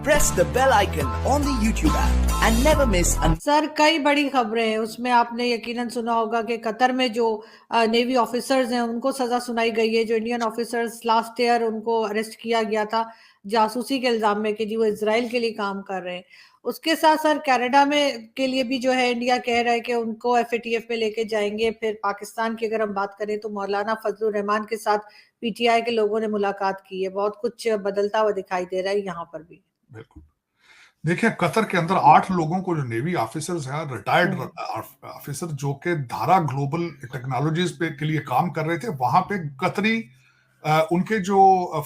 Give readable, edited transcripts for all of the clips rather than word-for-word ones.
press the bell icon on the YouTube app and never miss an sir कई बड़ी खबरें हैं उसमें आपने यकीनन सुना होगा कि कतर में जो नेवी ऑफिसर्स हैं उनको सजा सुनाई गई है। जो इंडियन ऑफिसर्स लास्ट ईयर उनको अरेस्ट किया गया था जासूसी के इल्जाम में कि जी वो इजराइल के लिए काम कर रहे हैं। उसके साथ सर कनाडा में के लिए भी जो है इंडिया कह रहा है कि उनको एफएटीएफ में लेके जाएंगे। फिर पाकिस्तान की अगर हम बात करें तो मौलाना फजलुर रहमान के साथ पीटीआई के लोगों ने मुलाकात की है। बहुत कुछ बदलता हुआ दिखाई दे रहा है यहाँ पर भी। बिल्कुल। देखिए, कतर के अंदर 8 लोगों को, जो नेवी ऑफिसर्स हैं, रिटायर्ड ऑफिसर, जो कि धारा ग्लोबल टेक्नोलॉजीज पे के लिए काम कर रहे थे, वहां पे कतरी उनके जो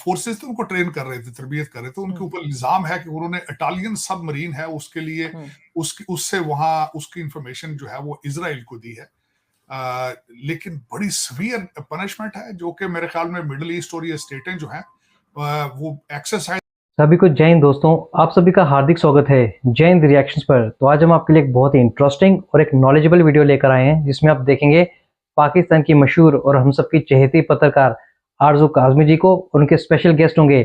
फोर्सेस थे उनको ट्रेन कर रहे थे, तरबियत कर रहे थे। उनके ऊपर इल्जाम है कि उन्होंने इटालियन सबमरीन है उसके लिए उससे वहां उसकी इंफॉर्मेशन जो है वो इजराइल को दी है। लेकिन बड़ी सीवियर पनिशमेंट है, जो कि मेरे ख्याल में मिडिल ईस्ट और ये स्टेटें जो हैं वो एक्सरसाइज। सभी को जय हिंद दोस्तों, आप सभी का हार्दिक स्वागत है जय हिंद रिएक्शंस पर। तो आज हम आपके लिए एक बहुत ही इंटरेस्टिंग और एक नॉलेजेबल वीडियो लेकर आए हैं, जिसमें आप देखेंगे पाकिस्तान की मशहूर और हम सबकी चहेती पत्रकार आरजू काज़मी जी को। उनके स्पेशल गेस्ट होंगे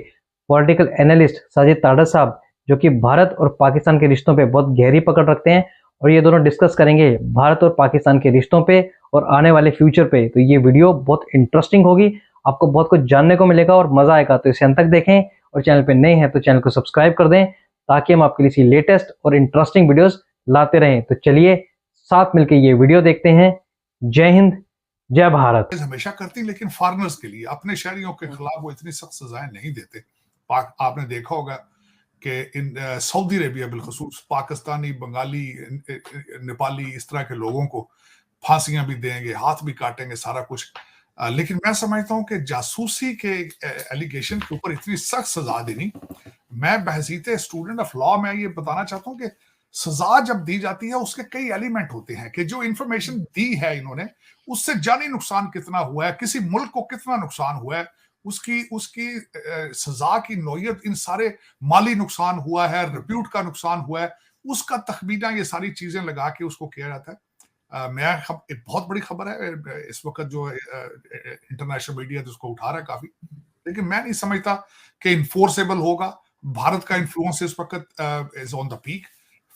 पॉलिटिकल एनालिस्ट साजिद ताडर साहब, जो कि भारत और पाकिस्तान के रिश्तों पे बहुत गहरी पकड़ रखते हैं, और ये दोनों डिस्कस करेंगे भारत और पाकिस्तान के रिश्तों पे और आने वाले फ्यूचर पे। तो ये वीडियो बहुत इंटरेस्टिंग होगी, आपको बहुत कुछ जानने को मिलेगा और मजा आएगा। तो इसे अंत तक देखें, और चैनल पे नए हैं तो चैनल को सब्सक्राइब कर दें, ताकि हम आपके लिए लेटेस्ट और इंटरेस्टिंग वीडियोस लाते रहें। तो चलिए साथ मिलकर ये वीडियो देखते हैं। जय हिंद, जय भारत। हमेशा करती, लेकिन फॉरेनर्स के लिए, अपने शहरियों के खिलाफ वो इतनी सख्त सजाएं नहीं देते। आपने देखा होगा कि इन सऊदी अरेबिया बिलखसूस पाकिस्तानी, बंगाली, नेपाली, इस तरह के लोगों को फांसियां भी देंगे, हाथ भी काटेंगे, सारा कुछ। लेकिन मैं समझता हूं कि जासूसी के एलिगेशन के ऊपर इतनी सख्त सजा देनी, मैं बहसीते स्टूडेंट ऑफ लॉ में ये बताना चाहता हूं कि सजा जब दी जाती है उसके कई एलिमेंट होते हैं कि जो इंफॉर्मेशन दी है इन्होंने, उससे जानी नुकसान कितना हुआ है, किसी मुल्क को कितना नुकसान हुआ है, उसकी सजा की नौयत, इन सारे माली नुकसान हुआ है, रिप्यूट का नुकसान हुआ है, उसका तखमीना, ये सारी चीजें लगा के उसको किया जाता है। एक बहुत बड़ी खबर है इस वक्त जो इंटरनेशनल मीडिया उसको उठा रहा है काफी, लेकिन मैं नहीं समझता कि इन्फोर्सेबल होगा। भारत का इन्फ्लुएंस इस वक्त is on the peak,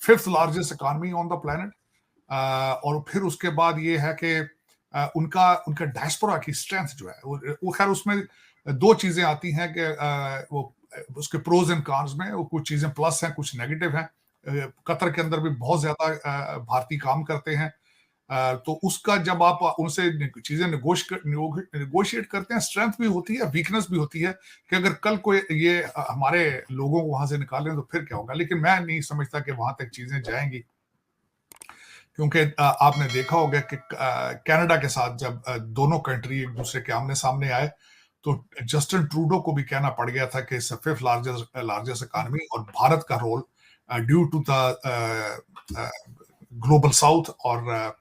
5th largest economy on the planet. और फिर उसके बाद ये है कि उनका डायस्पोरा की स्ट्रेंथ जो है वो खैर उसमें दो चीजें आती हैं कि वो उसके प्रोज एंड कॉन्स में वो कुछ चीजें प्लस हैं, कुछ नेगेटिव हैं। कतर के अंदर भी बहुत ज्यादा भारतीय काम करते हैं, तो उसका जब आप उनसे चीजें नेगोशिएट करते हैं, स्ट्रेंथ भी होती है, वीकनेस भी होती है कि अगर कल कोई ये हमारे लोगों को वहां से निकालें तो फिर क्या होगा। लेकिन मैं नहीं समझता कि वहां तक चीजें जाएंगी, क्योंकि आपने देखा होगा कि कनाडा के साथ जब दोनों कंट्री एक दूसरे के आमने सामने आए, तो जस्टिन ट्रूडो को भी कहना पड़ गया था कि 5th लार्जेस्ट इकोनॉमी, और भारत का role due to the global south और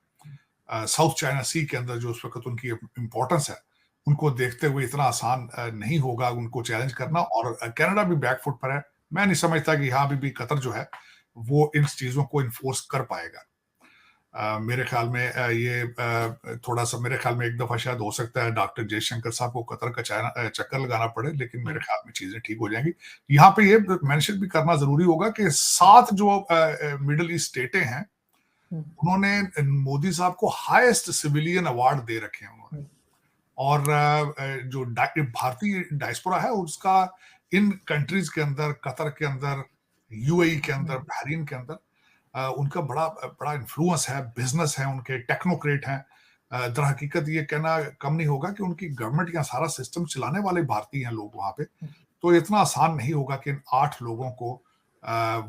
साउथ चाइना सी के अंदर जो उस वक्त उनकी इंपॉर्टेंस है, उनको देखते हुए इतना आसान नहीं होगा उनको चैलेंज करना। और कनाडा भी बैकफुट पर है। मैं नहीं समझता कि यहाँ भी कतर जो है वो इन चीजों को इन्फोर्स कर पाएगा। मेरे ख्याल में ये थोड़ा सा, मेरे ख्याल में एक दफा शायद हो सकता है डॉक्टर जयशंकर साहब को कतर का चक्कर लगाना पड़े, लेकिन मेरे ख्याल में चीजें ठीक हो जाएंगी। यहाँ पे ये मेंशन भी करना जरूरी होगा कि 7 जो मिडिल ईस्ट स्टेटें हैं, उन्होंने मोदी साहब को हाईएस्ट सिविलियन अवार्ड दे रखे हैं उन्होंने। और जो भारतीय डायस्पोरा है उसका इन कंट्रीज के अंदर, कतर के अंदर, यूएई के अंदर, बहरीन के अंदर उनका बड़ा इन्फ्लुएंस है, बिजनेस है, उनके टेक्नोक्रेट हैं। दर हकीकत ये कहना कम नहीं होगा कि उनकी गवर्नमेंट या सारा सिस्टम चलाने वाले भारतीय हैं लोग वहां पे। तो इतना आसान नहीं होगा कि इन 8 लोगों को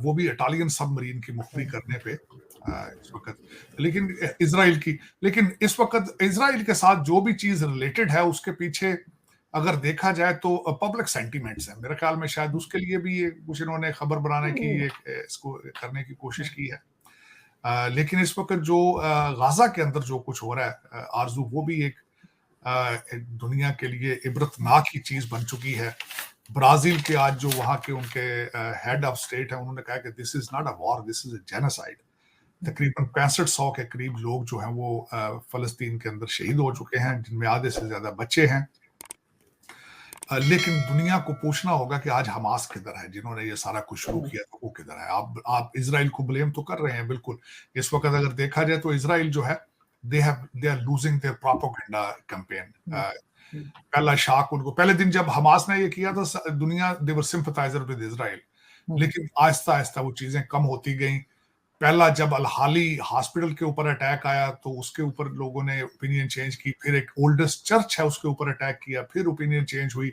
वो भी इटालियन सबमरीन की मुखबरी करने पे इस वक्त, लेकिन इस वक्त इजराइल के साथ जो भी चीज रिलेटेड है उसके पीछे अगर देखा जाए तो पब्लिक सेंटीमेंट्स है। मेरे ख्याल में शायद उसके लिए भी ये कुछ इन्होंने खबर बनाने की, इसको करने की कोशिश की है। लेकिन इस वक्त जो गाजा के अंदर जो कुछ हो रहा है आरजू, वो भी एक दुनिया के लिए इबरतनाक की चीज बन चुकी है। ब्राजील के आज जो वहां के उनके हेड ऑफ स्टेट है, उन्होंने कहा कि this is not a war, this is a genocide. तकरीबन 6500 के करीब लोग जो हैं वो फलस्तीन के अंदर शहीद हो चुके हैं, जिनमें आधे से ज्यादा बच्चे हैं। लेकिन दुनिया को पूछना होगा कि आज हमास किधर है, जिन्होंने ये सारा कुछ शुरू किया तो वो किधर है। आप इजराइल को ब्लेम तो कर रहे हैं, बिल्कुल। इस वक्त अगर देखा जाए तो इजराइल जो है they are losing their propaganda campaign. पहला शाख उनको, पहले दिन जब हमास ने ये किया तो दुनिया दे वर सिंपथाइजर विद इजराइल, लेकिन आहिस्ता आहिस्ता वो चीजें कम होती गई। पहला जब अल-हाली हॉस्पिटल के ऊपर अटैक आया तो उसके ऊपर लोगों ने ओपिनियन चेंज की, फिर एक ओल्डेस्ट चर्च है उसके ऊपर अटैक किया, फिर ओपिनियन चेंज हुई।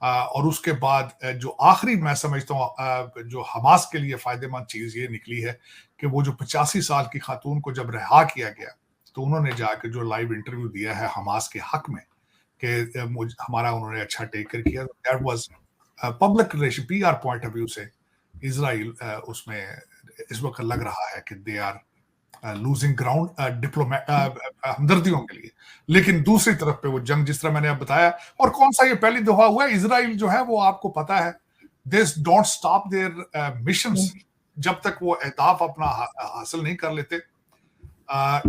और उसके बाद जो आखिरी मैं समझता हूँ जो हमास के लिए फायदेमंद चीज ये निकली है कि वो जो 85 साल की खातून को जब रिहा किया गया तो उन्होंने जाकर जो लाइव इंटरव्यू दिया है हमास के हक में कि हमारा उन्होंने अच्छा टेक कर किया, that was public relation PR point of view से इजराइल उसमें इस वक्त लग रहा है कि they are losing ground diplomat हमदर्दियों के लिए। लेकिन दूसरी तरफ पे वो जंग जिस तरह मैंने अब बताया, और कौन सा ये पहली दफा हुआ है, इजराइल जो है वो आपको पता है this don't stop their missions जब तक वो अहदाफ अपना हासिल नहीं कर लेते।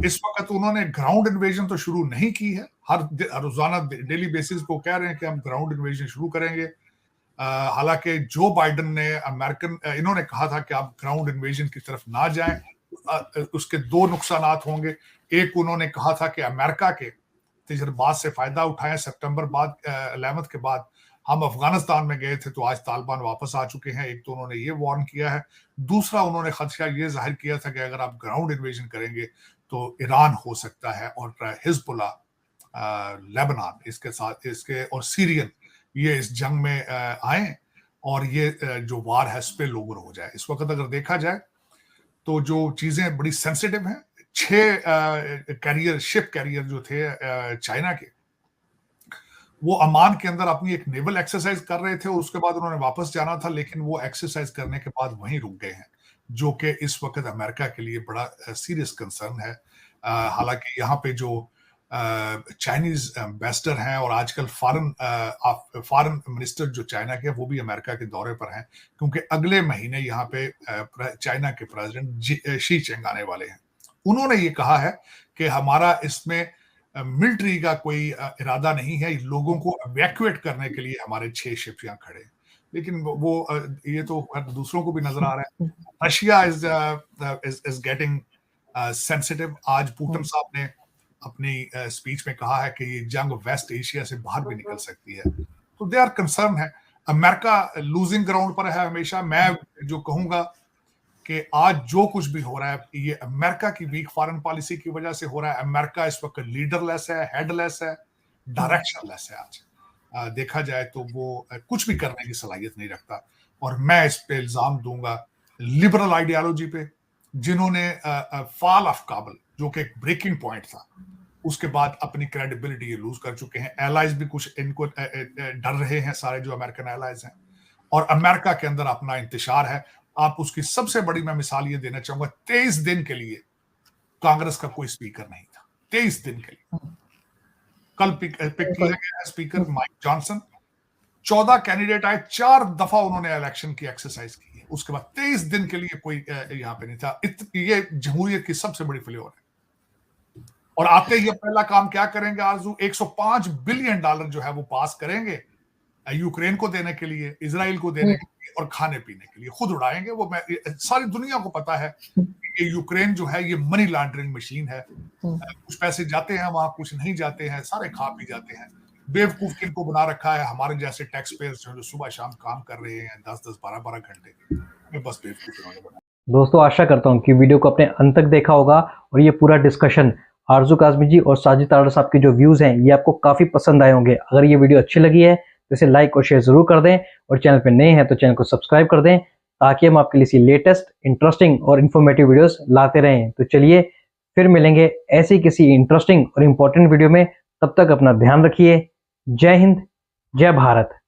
इस वक्त उन्होंने ग्राउंड इन्वेजन तो शुरू नहीं की है, हर रोजाना डेली बेसिस पे कह रहे हैं कि हम ग्राउंड इन्वेजन शुरू करेंगे। हालांकि जो बाइडेन ने इन्होंने कहा था कि आप ग्राउंड इन्वेजन की तरफ ना जाएं, उसके दो नुकसानात होंगे। एक, उन्होंने कहा था कि अमेरिका के तजर्बात से फायदा उठाएं। सितंबर 11 के बाद हम अफगानिस्तान में गए थे तो आज तालिबान वापस आ चुके हैं, एक तो उन्होंने ये वार्न किया है। दूसरा, उन्होंने खदशा ये जाहिर किया था कि अगर आप ग्राउंड इन्वेजन करेंगे तो ईरान हो सकता है और हिजबुल्लाह, लेबनान इसके साथ इसके और सीरियन ये इस जंग में आए और ये जो वार है स्पिल ओवर हो जाए। इस वक्त अगर देखा जाए तो जो चीजें बड़ी सेंसिटिव हैं, 6 शिप कैरियर जो थे चाइना के, वो अमान के अंदर अपनी एक नेवल एक्सरसाइज कर रहे थे और उसके बाद उन्होंने वापस जाना था, लेकिन वो एक्सरसाइज करने के बाद वहीं रुक गए हैं, जो कि इस वक्त अमेरिका के लिए बड़ा सीरियस कंसर्न है। हालांकि यहाँ पे जो चाइनीज एम्बेसडर हैं और आजकल फॉरेन मिनिस्टर जो चाइना के वो भी अमेरिका के दौरे पर हैं, क्योंकि अगले महीने यहाँ पे चाइना के प्रेसिडेंट शी चिंग आने वाले हैं। उन्होंने ये कहा है कि हमारा इसमें मिलिट्री का कोई इरादा नहीं है, लोगों को इवैक्यूएट करने के लिए हमारे 6 शिप यहाँ खड़े हैं। लेकिन वो ये तो दूसरों को भी नजर आ रहा है। Russia is getting sensitive. आज पुतिन साहब ने अपनी स्पीच में कहा है कि ये जंग वेस्ट एशिया से बाहर भी निकल सकती है, तो दे आर कंसर्न है। अमेरिका लूजिंग ग्राउंड पर है हमेशा। मैं जो कहूंगा कि आज जो कुछ भी हो रहा है ये अमेरिका की वीक फॉरेन पॉलिसी की वजह से हो रहा है। अमेरिका इस वक्त लीडरलेस है, हेडलेस है, डायरेक्शनलेस है। आज देखा जाए तो वो कुछ भी करने की सलाहियत नहीं रखता, और मैं इस पे इल्जाम दूंगा लिबरल आइडियोलॉजी पे, जिन्होंने फॉल ऑफ काबुल जो कि एक ब्रेकिंग पॉइंट था, उसके बाद अपनी क्रेडिबिलिटी लूज कर चुके हैं। एलाइज भी कुछ इनको डर रहे हैं, सारे जो अमेरिकन एलाइज हैं, और अमेरिका के अंदर अपना इंतशार है। आप उसकी सबसे बड़ी मैं मिसाल ये देना चाहूंगा, 23 दिन के लिए कांग्रेस का कोई स्पीकर नहीं था। 23 दिन के लिए कल पिक किया गया स्पीकर माइक जॉनसन। 14 कैंडिडेट आए, 4 दफा उन्होंने इलेक्शन की एक्सरसाइज की है, उसके बाद 23 दिन के लिए कोई यहाँ पे नहीं था। ये जमहूरियत की सबसे बड़ी फ्लेवर है। और आते ही पहला काम क्या करेंगे आरजू, $105 बिलियन जो है वो पास करेंगे यूक्रेन को देने के लिए, इजराइल को देने के लिए और खाने पीने के लिए, खुद उड़ाएंगे वो। सारी दुनिया को पता है कि यूक्रेन जो है ये मनी लॉन्ड्रिंग मशीन है। कुछ पैसे जाते हैं वहां, कुछ नहीं जाते हैं, सारे खा पी जाते हैं। बेवकूफ किनको बना रखा है, हमारे जैसे टैक्स पेयर्स जो सुबह शाम काम कर रहे हैं 10-10, 12-12 घंटे, बस बेवकूफ। दोस्तों, आशा करता हूँ कि वीडियो को अपने अंत तक देखा होगा और ये पूरा डिस्कशन आरजू काज़मी जी और साजिद तारड़ साहब के जो व्यूज़ हैं ये आपको काफ़ी पसंद आए होंगे। अगर ये वीडियो अच्छी लगी है तो इसे लाइक और शेयर ज़रूर कर दें, और चैनल पर नए हैं तो चैनल को सब्सक्राइब कर दें, ताकि हम आपके लिए लेटेस्ट, इंटरेस्टिंग और इन्फॉर्मेटिव वीडियोस लाते रहें। तो चलिए फिर मिलेंगे ऐसी किसी इंटरेस्टिंग और इम्पोर्टेंट वीडियो में। तब तक अपना ध्यान रखिए। जय हिंद, जय भारत।